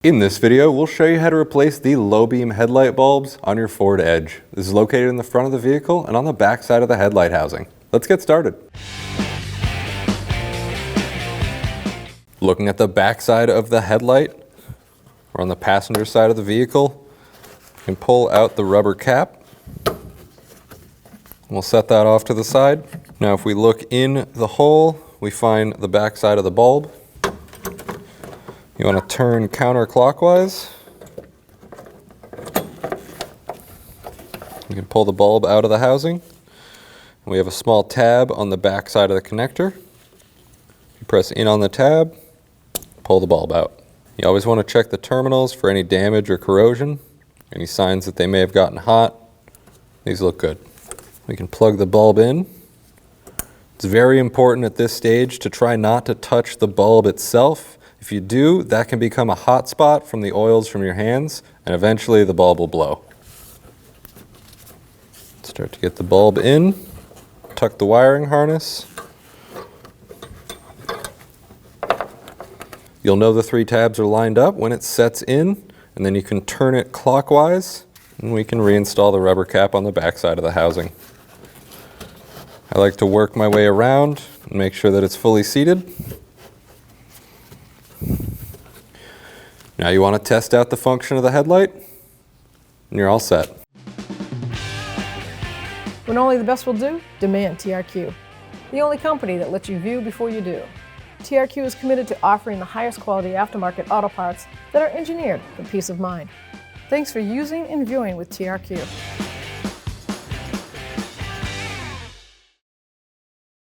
In this video, we'll show you how to replace the low beam headlight bulbs on your Ford Edge. This is located in the front of the vehicle and on the back side of the headlight housing. Let's get started. Looking at the back side of the headlight, or on the passenger side of the vehicle, you can pull out the rubber cap. We'll set that off to the side. Now if we look in the hole, we find the back side of the bulb. You want to turn counterclockwise. You can pull the bulb out of the housing. We have a small tab on the back side of the connector. You press in on the tab, pull the bulb out. You always want to check the terminals for any damage or corrosion, any signs that they may have gotten hot. These look good. We can plug the bulb in. It's very important at this stage to try not to touch the bulb itself. If you do, that can become a hot spot from the oils from your hands, and eventually the bulb will blow. Start to get the bulb in, tuck the wiring harness. You'll know the three tabs are lined up when it sets in, and then you can turn it clockwise, and we can reinstall the rubber cap on the back side of the housing. I like to work my way around and make sure that it's fully seated. Now you want to test out the function of the headlight, and you're all set. When only the best will do, demand TRQ. The only company that lets you view before you do. TRQ is committed to offering the highest quality aftermarket auto parts that are engineered for peace of mind. Thanks for using and viewing with TRQ.